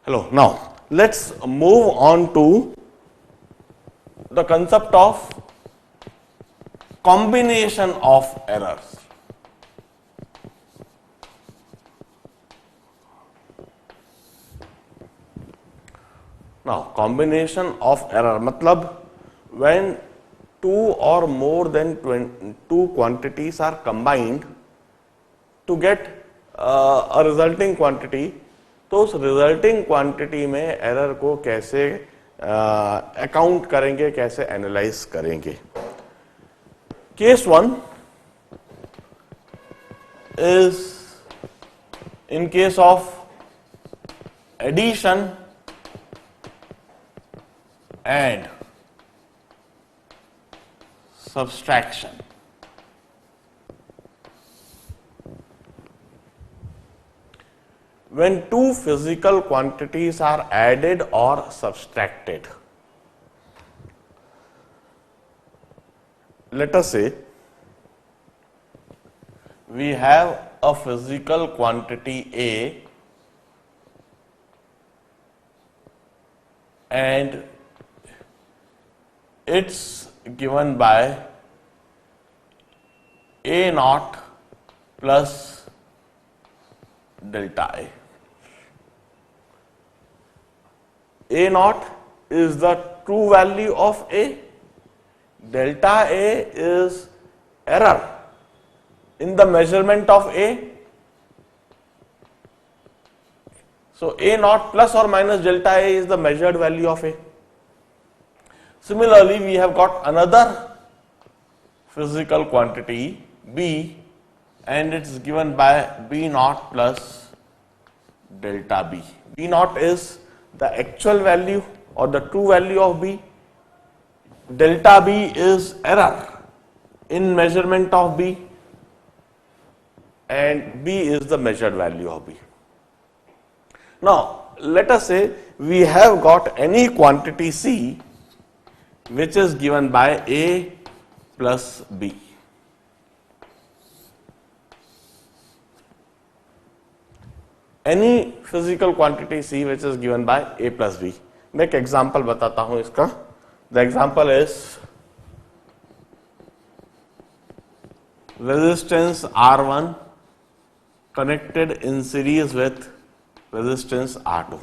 Hello. Now, let's move on to the concept of combination of errors. Now, combination of error मतलब when two or more than two quantities are combined to get a resulting quantity, तो उस resulting quantity में error को कैसे account करेंगे, कैसे analyse करेंगे. Case one is in case of addition and subtraction. When two physical quantities are added or subtracted. Let us say we have a physical quantity A and it's given by A naught plus delta A. A naught is the true value of A. Delta A is error in the measurement of A. So A naught plus or minus delta A is the measured value of A. Similarly, we have got another physical quantity B and it's given by B naught plus delta B. B naught is the actual value or the true value of B. Delta B is error in measurement of B and B is the measured value of B. Now, let us say we have got any quantity C which is given by A plus B. Any physical quantity C which is given by A plus B. मैं एक example बताता हूं इसका. The example is resistance R1 connected in series with resistance R2.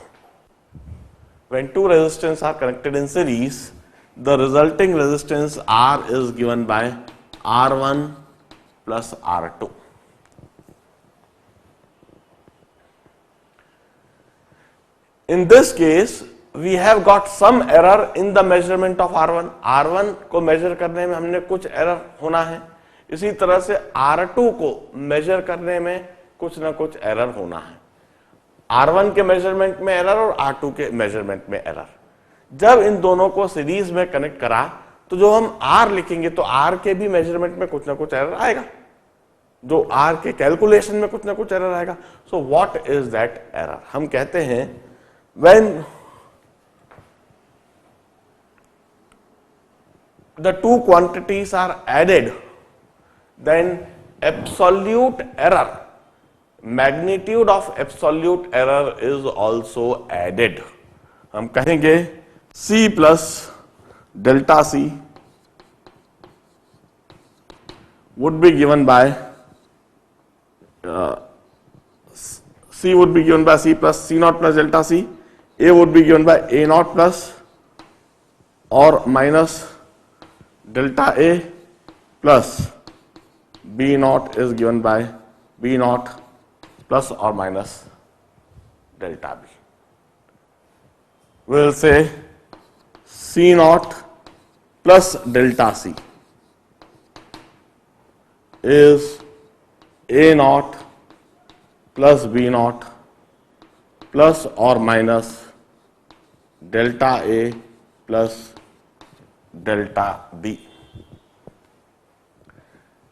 When two resistances are connected in series, the resulting resistance R is given by R1 plus R2. In this case, we have got some error in the measurement of R1. R1 को major करने में हमने कुछ error होना है. इसी तरह से R2 को मेजर करने में कुछ ना कुछ एरर होना है. R1 के मेजरमेंट में एरर और R2 के मेजरमेंट में एरर. जब इन दोनों को सीरीज में कनेक्ट करा तो जो हम R लिखेंगे तो R के भी मेजरमेंट में कुछ ना कुछ एरर आएगा. जो R के कैलकुलेशन में कुछ ना कुछ एरर आएगा. So what is that error? हम कहते हैं when the two quantities are added, then absolute error, magnitude of absolute error is also added. हम कहेंगे C plus delta C would be given by C would be given by C plus C naught plus delta C. A would be given by A naught plus or minus delta A plus B naught is given by B naught plus or minus delta B. We will say C naught plus delta C is A naught plus B naught plus or minus delta A plus delta B.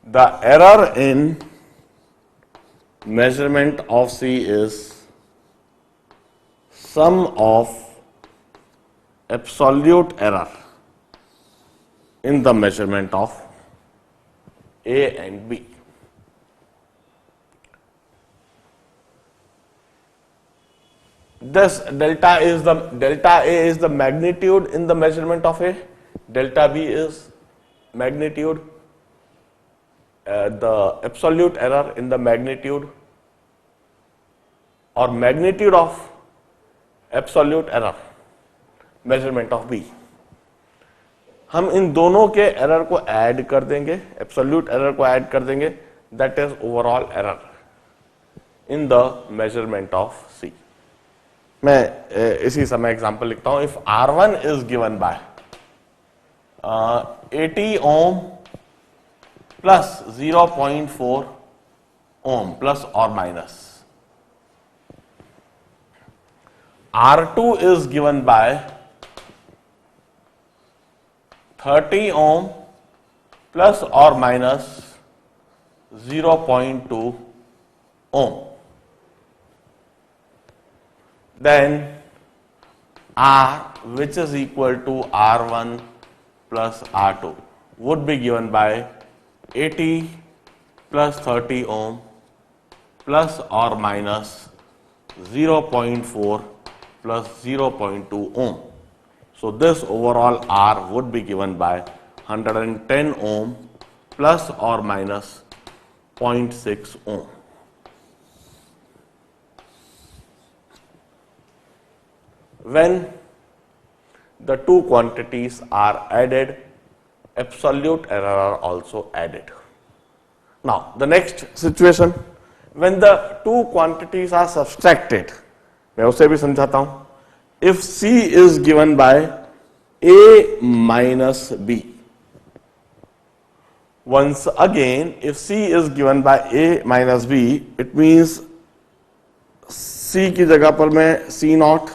The error in measurement of C is sum of absolute error in the measurement of A and B. This delta A is the magnitude in the measurement of A. Delta B is magnitude, the absolute error in the magnitude or magnitude of absolute error measurement of B. हम इन दोनों के error को add कर देंगे, absolute error को add कर देंगे, that is overall error in the measurement of C. मैं इसी समय एग्जांपल लिखता हूं. If R1 is given by 80 ohm plus 0.4 ohm plus और minus, R2 is given by 30 ohm plus or minus 0.2 ohm. Then R, which is equal to R1 plus R2, would be given by 80 plus 30 ohm plus or minus 0.4 plus 0.2 ohm. So this overall R would be given by 110 ohm plus or minus 0.6 ohm. When the two quantities are added, absolute error are also added. Now the next situation, when the two quantities are subtracted, मैं उसे भी समझाता हूं. If C is given by A minus B, once again, if C is given by A minus B, it means C की जगह पर मैं C naught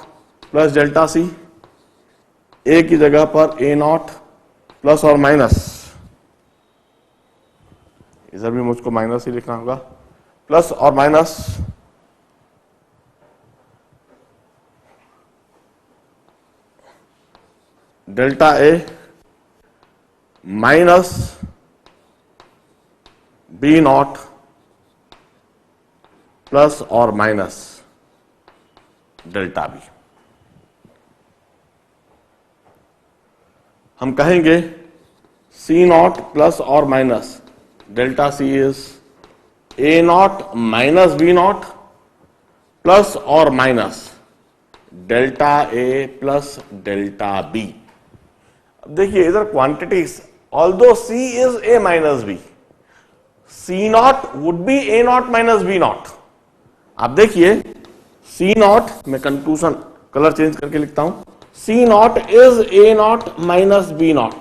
plus delta C, A की जगह पर A नॉट प्लस और माइनस, इधर भी मुझको माइनस ही लिखना होगा, प्लस और minus delta A minus B naught plus और माइनस डेल्टा बी. हम कहेंगे सी नॉट प्लस और minus delta C is A naught minus B naught plus और minus delta A plus delta B. अब देखिए इधर quantities, although C is A minus B, C naught would be A naught minus B naught. आप देखिए C naught, मैं conclusion colour change करके लिखता हूं, C naught is A naught minus B naught,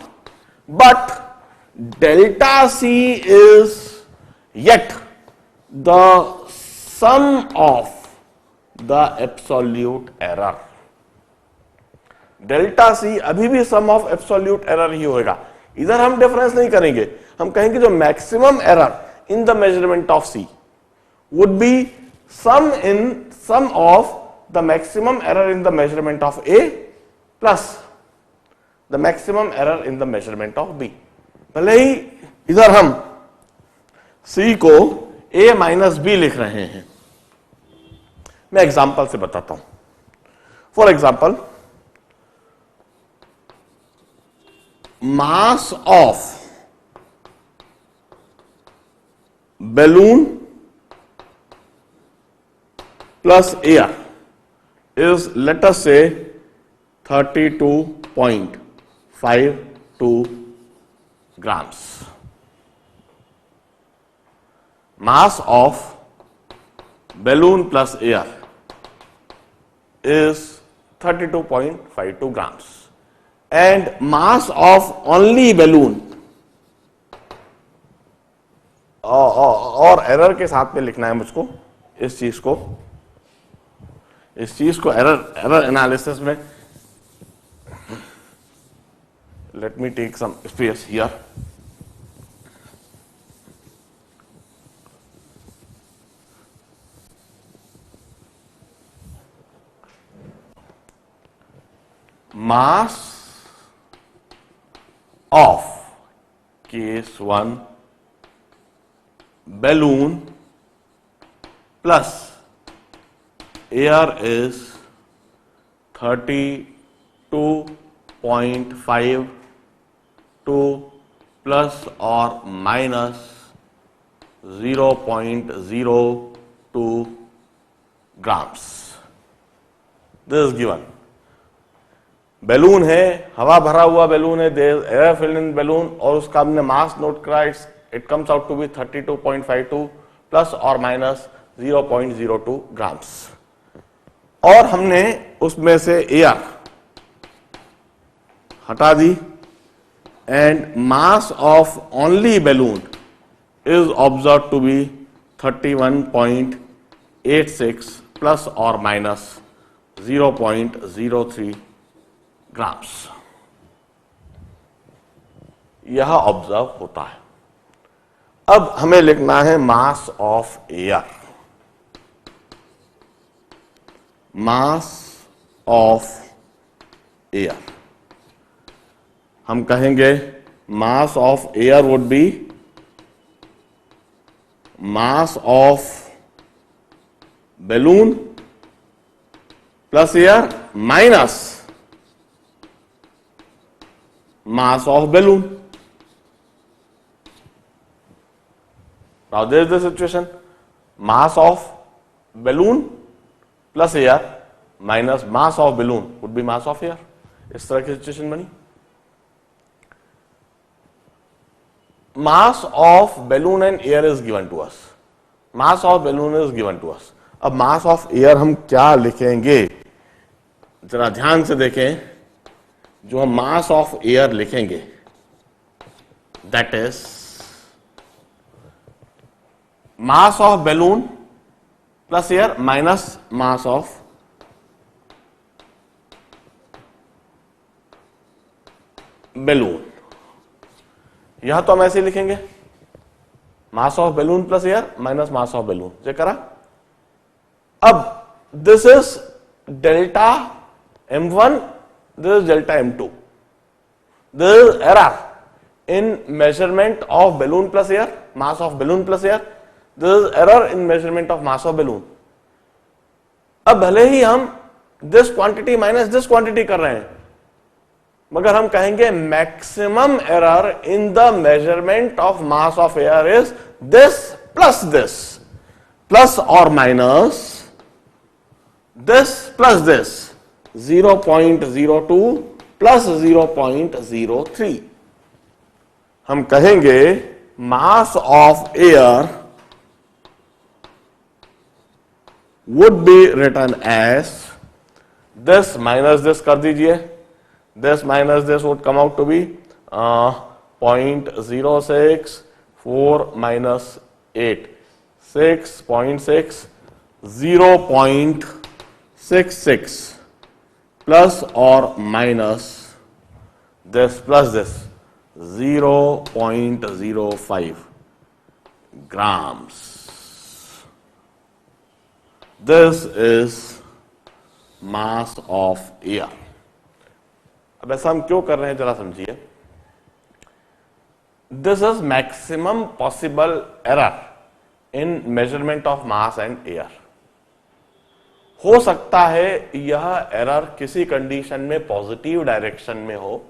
but delta C is yet the sum of the absolute error. Delta C अभी भी sum of absolute error ही होगा. इधर हम डिफरेंस नहीं करेंगे, हम कहेंगे जो maximum error in the measurement of C would be sum of the maximum error in the measurement of A plus the maximum error in the measurement of B. भले ही इधर हम सी को ए माइनस बी लिख रहे हैं, मैं एग्जांपल से बताता हूं. For example, mass of balloon plus air is, let us say, 32.52 grams. Mass of balloon plus air is 32.52 grams. And mass of only balloon, और एरर के साथ में लिखना है मुझको इस चीज को एरर एनालिसिस में. Let me take some space here. Mass of case 1 balloon plus air is 32.52 plus और minus 0.02 grams. This is given. Balloon है, हवा भरा हुआ बैलून है, there is air filled in balloon, और उसका हमने मास नोट करा, it comes out to be 32.52 plus और माइनस 0.02 ग्राम्स। और हमने उसमें से एयर हटा दी, and mass of only balloon is observe to be 31.86 plus और माइनस 0.03 ग्राम्स। यह ऑब्जर्व होता है। अब हमें लिखना है mass of air. Mass of air, हम कहेंगे mass of air would be mass of balloon plus air minus mass of balloon. Now there is the situation, mass of balloon plus air minus mass of balloon would be mass of air. इस तरह की situation बनी। mass of balloon and air is given to us. mass of balloon is given to us. अब mass of air हम क्या लिखेंगे, जरा ध्यान से देखें। जो हम मास ऑफ एयर लिखेंगे that is mass of balloon plus air minus mass of balloon. यह तो हम ऐसे लिखेंगे, मास of balloon plus air minus mass of balloon. ये करा। अब this is delta m1, this is delta m2. There is error in measurement of balloon plus air, mass of balloon plus air. There is error in measurement of mass of balloon. अब भले ही हम this quantity minus this quantity कर रहे हैं, मगर हम कहेंगे maximum error in the measurement of mass of air is this plus or minus this plus this 0.02 plus 0.03। हम कहेंगे mass of air would be written as this minus this कर दीजिए, this minus this would come out to be 0.064 माइनस 8 6.6 0.66 plus और minus this plus this 0.05 grams. This is mass of air. अब ऐसा हम क्यों कर रहे हैं जरा समझिए। This is maximum possible error in measurement of mass and air. हो सकता है यह एरर किसी कंडीशन में पॉजिटिव डायरेक्शन में हो,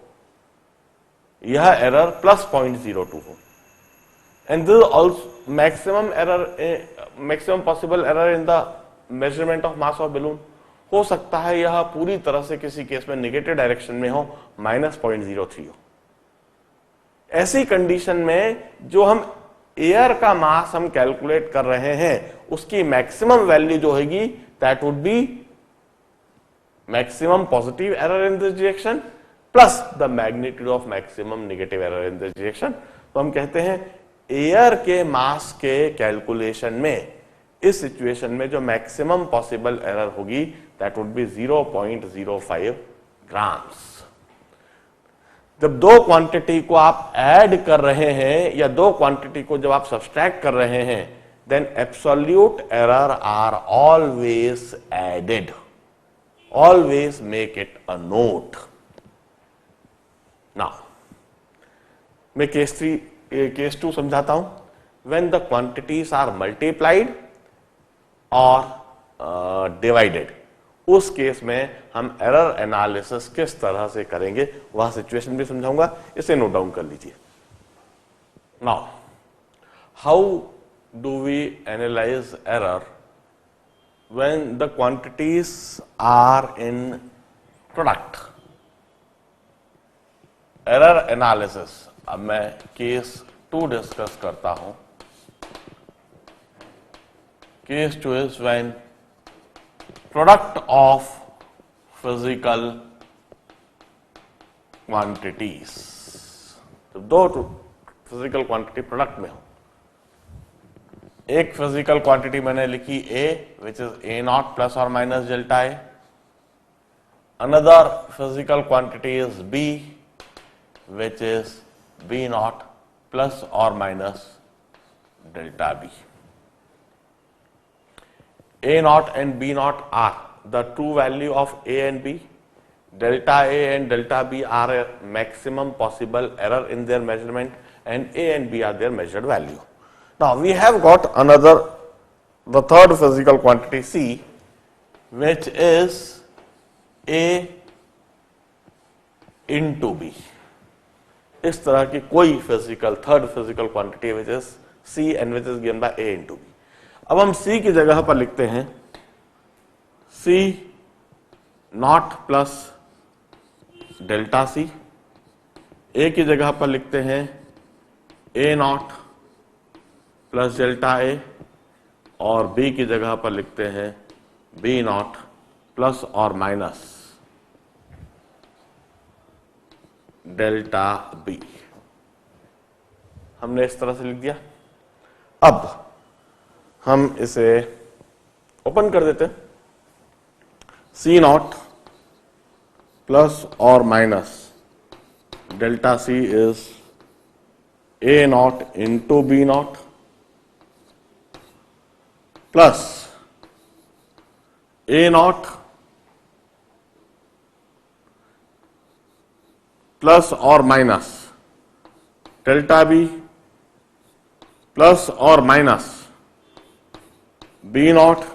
यह एरर प्लस 0.02 हो, and this also maximum possible error in the measurement of mass of balloon. हो सकता है यह पूरी तरह से किसी केस में नेगेटिव डायरेक्शन में हो, माइनस 0.03 हो। ऐसी कंडीशन में जो हम एयर का मास हम कैलकुलेट कर रहे हैं उसकी मैक्सिमम वैल्यू जो होगी that would be maximum positive error in this direction plus the magnitude of maximum negative error in this direction. तो हम कहते हैं एयर के मास के कैलकुलेशन में इस सिचुएशन में जो मैक्सिमम पॉसिबल एरर होगी that would be 0.05 ग्राम्स। जब दो क्वांटिटी को आप ऐड कर रहे हैं या दो क्वांटिटी को जब आप सब्सट्रैक्ट कर रहे हैं, then absolute error are always added. Always make it a note. Now, मैं केस 2 समझाता हूं। When the quantities are multiplied or divided, उस केस में हम एरर एनालिसिस किस तरह से करेंगे वह सिचुएशन भी समझाऊंगा, इसे नोट डाउन कर लीजिए। Now how do we analyse error when the quantities are in product? Error analysis, अब मैं केस 2 डिस्कस करता हूं। Case 2 is when product of physical quantities, तो दो फिजिकल क्वांटिटी प्रोडक्ट में हो। एक फिजिकल क्वांटिटी मैंने लिखी A, which is A naught plus और minus delta A। Another physical quantity is B, which is B naught plus और minus delta B। A naught and B naught are the true value of A and B. Delta A and delta B are a maximum possible error in their measurement, and A and B are their measured value. Now we have got the third physical quantity C, which is A into B. इस तरह की कोई third physical quantity which is C and which is given by A into B. अब हम C की जगह पर लिखते हैं C naught plus delta C, A की जगह पर लिखते हैं A naught plus delta A, और B की जगह पर लिखते हैं B नॉट प्लस और माइनस डेल्टा B। हमने इस तरह से लिख दिया। अब हम इसे ओपन कर देते हैं। C नॉट प्लस और minus delta C is A not into B naught plus A naught plus और माइनस डेल्टा B प्लस और minus B not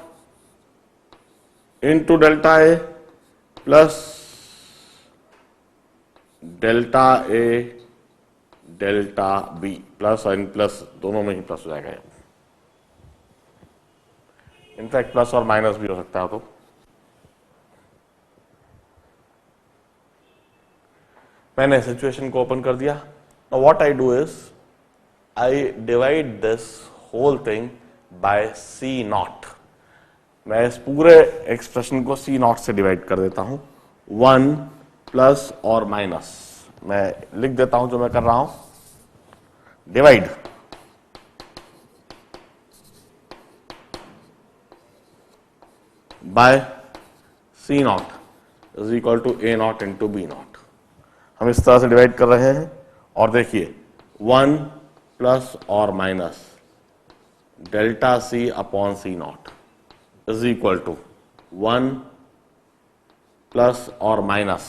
into delta A plus delta A delta B। Plus और plus दोनों में ही plus हो जाएगा। In fact plus और minus भी हो सकता है। तो मैंने सिचुएशन को ओपन कर दिया। Now what I do is I divide this whole thing by C not. मैं इस पूरे एक्सप्रेशन को C नॉट से डिवाइड कर देता हूं। 1 प्लस और माइनस मैं लिख देता हूं जो मैं कर रहा हूं, divide by C not is equal to A not into B not. हम इस तरह से डिवाइड कर रहे हैं और देखिए 1 प्लस और minus delta C upon C not is equal to 1 plus और माइनस,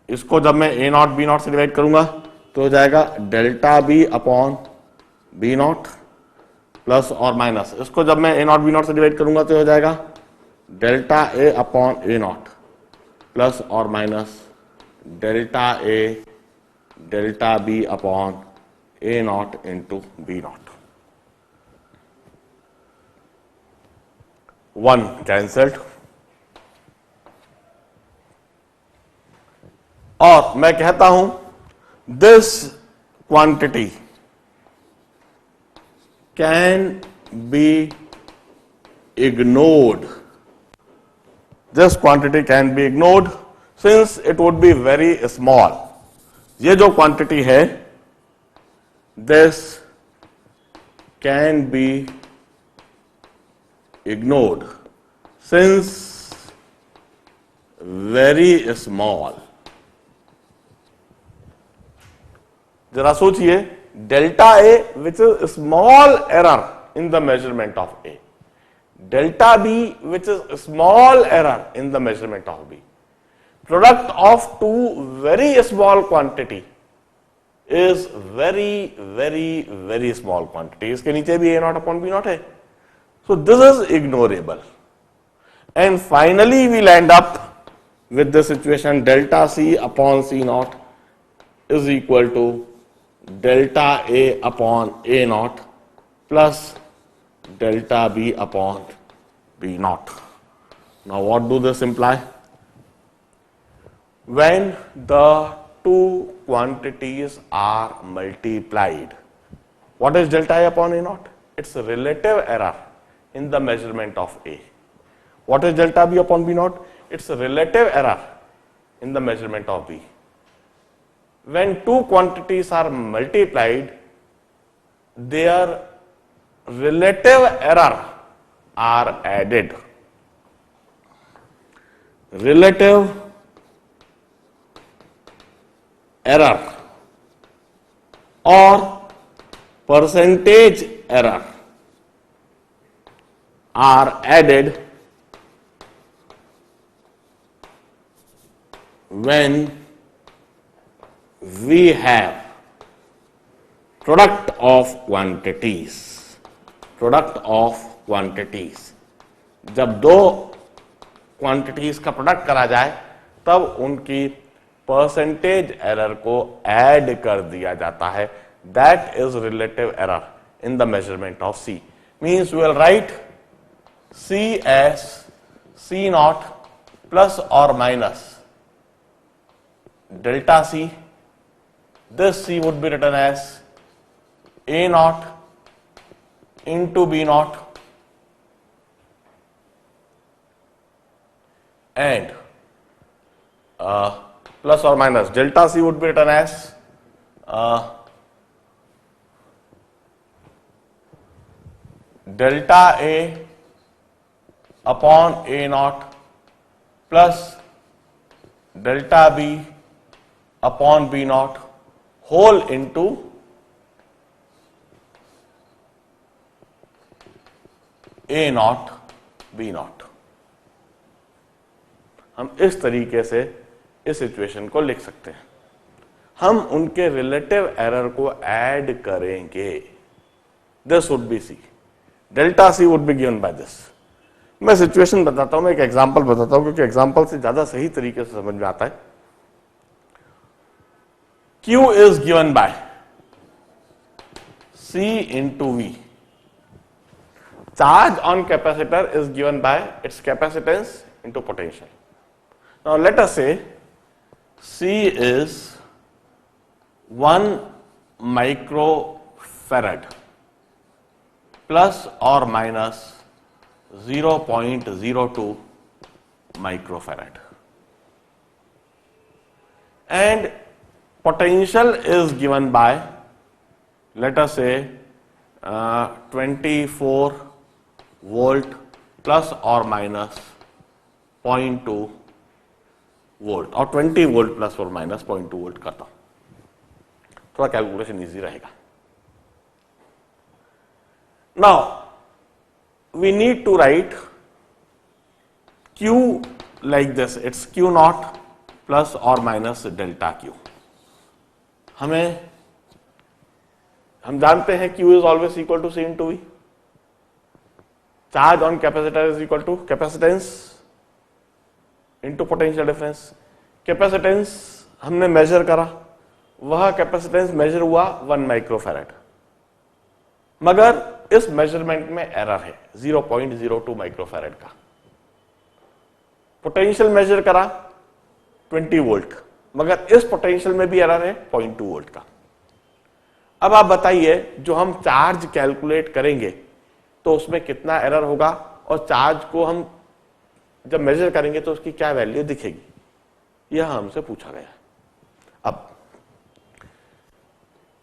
इसको जब मैं A नॉट B नॉट से डिवाइड करूंगा तो हो जाएगा delta B upon B naught plus और माइनस, इसको जब मैं A नॉट B नॉट से डिवाइड करूंगा तो हो जाएगा delta A upon A naught plus और minus delta A delta B upon A not into B naught. 1 cancelled, और मैं कहता हूं this quantity can be ignored, this quantity can be ignored since it would be very small. ये जो quantity है this can be ignored since very small. जरा सोचिए, delta A which is small error in the measurement of A, delta B which is small error in the measurement of B, product of two very small quantity is very very very small quantity। इसके नीचे भी A not upon B not है, so this is ignorable। and finally we'll end up with this equation delta C upon C naught is equal to delta A upon A naught plus delta B upon B naught. Now what do this imply? When the two quantities are multiplied, what is delta A upon A naught? It's a relative error in the measurement of A. What is delta B upon B naught? It's a relative error in the measurement of B. When two quantities are multiplied, their relative error are added. Relative error or percentage error are added when we have product of quantities. Product of quantities, जब दो quantities का product करा जाए तब उनकी percentage error को add कर दिया जाता है. That is relative error in the measurement of C. Means we will write C as C naught plus और minus delta C. This C would be written as A naught into B naught and plus or minus delta C would be written as delta A upon A naught plus delta B upon B naught whole into A naught B not. हम इस तरीके से इस equation को लिख सकते हैं. हम उनके रिलेटिव एरर को ऐड करेंगे. This would be C. Delta C would be given by this. मैं सिचुएशन बताता हूं, मैं एक एग्जांपल बताता हूं क्योंकि एग्जांपल से ज्यादा सही तरीके से समझ में आता है. Q is given bye C into V. Charge on capacitor is given by its capacitance into potential. Now let us say C is 1 microfarad plus or minus 0.02 microfarad and potential is given by, let us say 24 volt plus और minus 0.2 volt और 20 volt plus और minus 0.2 volt करता हूं. थोड़ा calculation easy रहेगा. Now we need to write Q like this. It's Q not plus और minus delta Q. हम जानते हैं Q is always equal to C into V. Charge on capacitor is equal to capacitance into potential difference. Capacitance हमने major करा, वह capacitance major हुआ 1 microfarad, मगर इस मेजरमेंट में एरर है 0.02 माइक्रोफैराड का. पोटेंशियल मेजर करा 20 वोल्ट, मगर इस पोटेंशियल में भी एरर है 0.2 वोल्ट का. अब आप बताइए, जो हम चार्ज कैलकुलेट करेंगे तो उसमें कितना एरर होगा और चार्ज को हम जब मेजर करेंगे तो उसकी क्या वैल्यू दिखेगी, यह हमसे पूछा गया. अब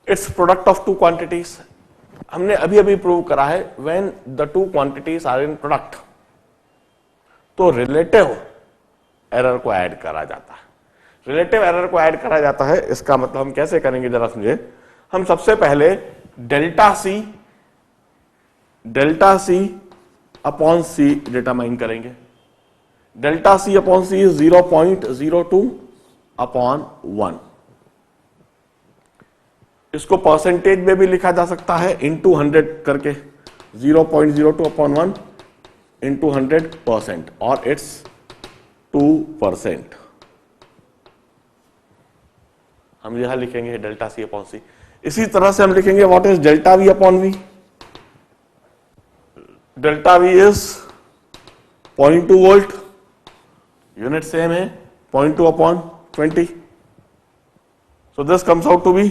it's product of two quantities. हमने अभी अभी प्रूव करा है when the two quantities are in product तो रिलेटिव एरर को ऐड करा जाता है. रिलेटिव एरर को ऐड करा जाता है, इसका मतलब हम कैसे करेंगे जरा समझे. हम सबसे पहले delta C upon C determine करेंगे. Delta C upon C is 0.02 upon 1. इसको परसेंटेज में भी लिखा जा सकता है इनटू 100 करके. 0.02 अपॉन 1 into 100% or it's 2%. हम यहां लिखेंगे डेल्टा सी अपॉन सी। इसी तरह से हम लिखेंगे what is delta V upon V. Delta V is 0.2 volt, unit same है 0.2 upon 20। So this comes out to be,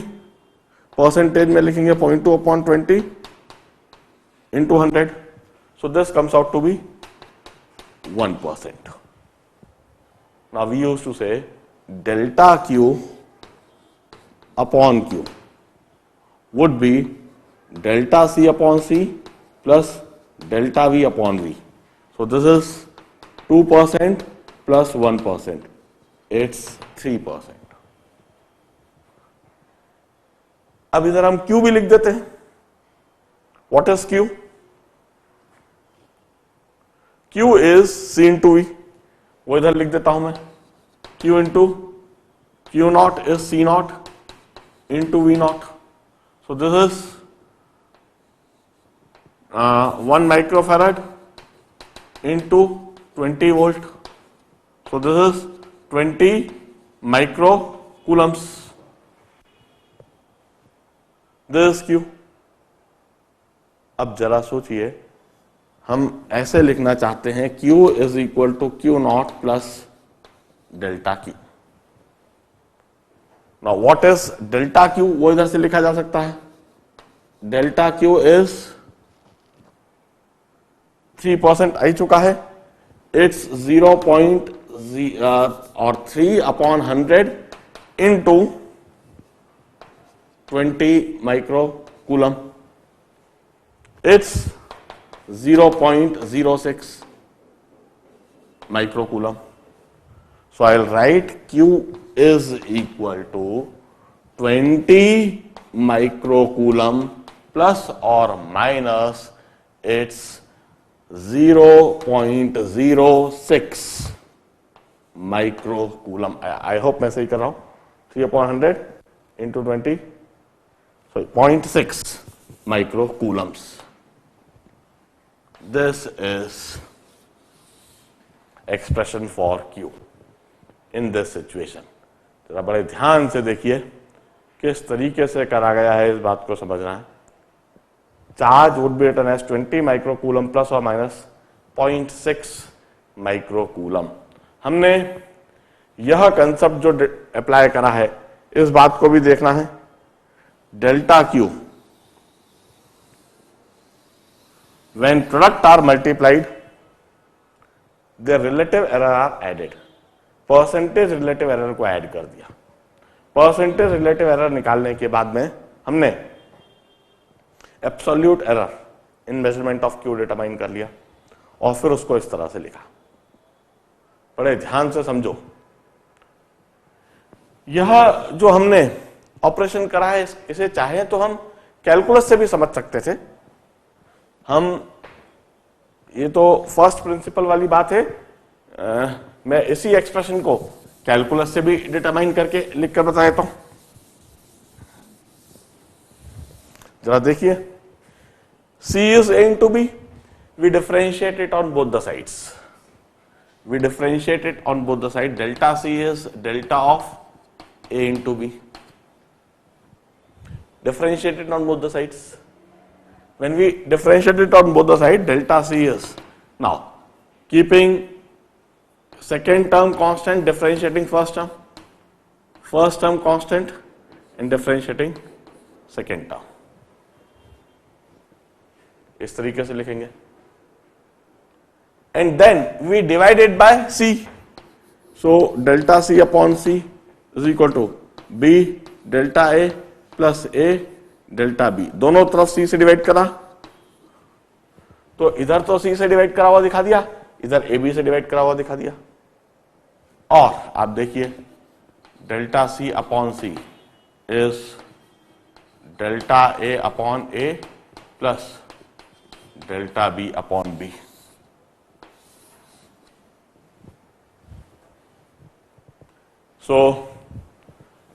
percentage में लिखेंगे 0.2 upon 20 into 100. So this comes out to be 1%. Now we used to say delta Q upon Q would be delta C upon C plus delta V upon V. So this is 2% plus 1%. It's 3%. अब इधर हम Q भी लिख देते हैं। What is Q? Q is C into V, वो इधर लिख देता हूं मैं, Q into Q naught is C naught into V naught. So this is 1 microfarad into 20 volt. So this is 20 microcoulombs. This is Q. अब जरा सोचिए, हम ऐसे लिखना चाहते हैं Q is equal to Q not plus delta Q। Now what is delta Q, वो इधर से लिखा जा सकता है। डेल्टा Q इज 3% आई चुका है, it's 3 upon 100 into 20 microcoulomb, it's 0.06 microcoulomb. So I'll write Q is equal to 20 microcoulomb plus or minus it's 0.06 microcoulomb. I hope मैं सही कर रहा हूं। 3/100 into 20, so 0.6 microcoulombs. This is expression for Q in this situation. जरा बड़े ध्यान से देखिए किस तरीके से करा गया है, इस बात को समझना है। Charge would be written as 20 microcoulomb plus और माइनस 0.6 माइक्रोकूलम। हमने यह कंसेप्ट जो अप्लाई करा है, इस बात को भी देखना है। Delta Q when product are multiplied, their relative error are added. Percentage relative error को ऐड कर दिया। परसेंटेज रिलेटिव एरर निकालने के बाद में हमने absolute error in measurement of Q determine कर लिया और फिर उसको इस तरह से लिखा। बड़े ध्यान से समझो, यह जो हमने ऑपरेशन करा है, इसे चाहे तो हम कैलकुलस से भी समझ सकते थे। हम, ये तो फर्स्ट प्रिंसिपल वाली बात है, मैं इसी एक्सप्रेशन को कैलकुलस से भी डिटरमाइन करके लिख कर बता देता हूं। जरा देखिए, C is A into B, we differentiate it on both the sides. We differentiate it on both the sides. Delta C is delta of A into B. Differentiate it on both the sides. When we differentiate it on both the sides, delta C is, now keeping second term constant, differentiating first term constant and differentiating second term, इस तरीके से लिखेंगे। And then we divide it by C. So delta C upon C is equal to B delta A plus A delta B. दोनों तरफ C से divide करा, तो इधर तो C से डिवाइड करा हुआ दिखा दिया, इधर AB से डिवाइड करा हुआ दिखा दिया। और आप देखिए, delta C upon C is delta A upon A plus delta B upon B। So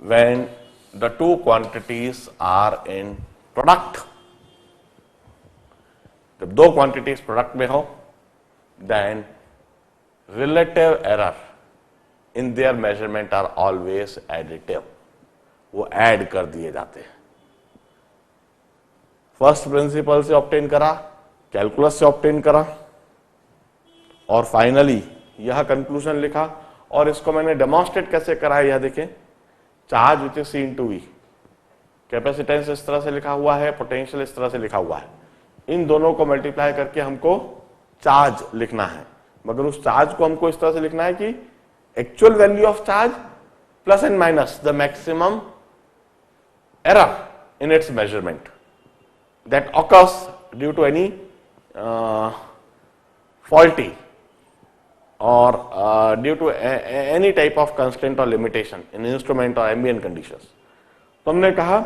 when the two quantities are in product, जब दो क्वांटिटीज प्रोडक्ट में हो, then relative error in their measurement are always additive. वो add कर दिए जाते हैं. First principle से ऑब्टेन करा, कैलकुलस से ऑब्टेन करा, और फाइनली यह कंक्लूजन लिखा. और इसको मैंने डेमोन्स्ट्रेट कैसे करा है, यह देखें. Charge which is C into V, capacitance इस तरह से लिखा हुआ है, पोटेंशियल इस तरह से लिखा हुआ है. इन दोनों को मल्टीप्लाई करके हमको चार्ज लिखना है, मगर उस चार्ज को हमको इस तरह से लिखना है कि actual value of charge plus and minus the maximum error in its measurement that occurs due to any faulty or due to any type of constraint or limitation in instrument or ambient conditions. तो हमने कहा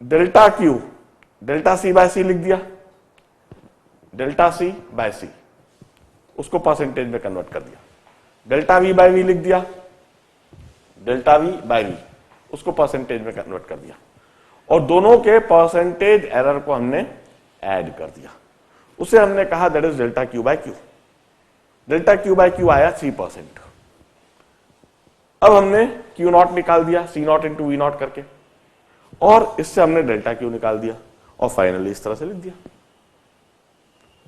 delta Q, delta C by C लिख दिया, delta C by सी, उसको percentage में convert कर दिया. Delta we bye we लिख दिया, डेल्टा वी बाय वी, उसको परसेंटेज में कन्वर्ट कर दिया, और दोनों के परसेंटेज एरर को हमने ऐड कर दिया. उसे हमने कहा that is delta Q by Q. Delta Q by Q आया 3%. अब हमने क्यू नॉट निकाल दिया C not into V not करके, और इससे हमने डेल्टा क्यू निकाल दिया, और फाइनली इस तरह से लिख दिया.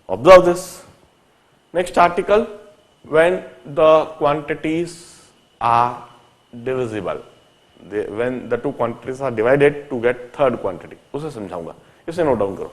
Observe this. Next article, when the quantities are divisible, when the two quantities are divided to get third quantity, उसे समझाऊंगा. इसे नोट डाउन करो.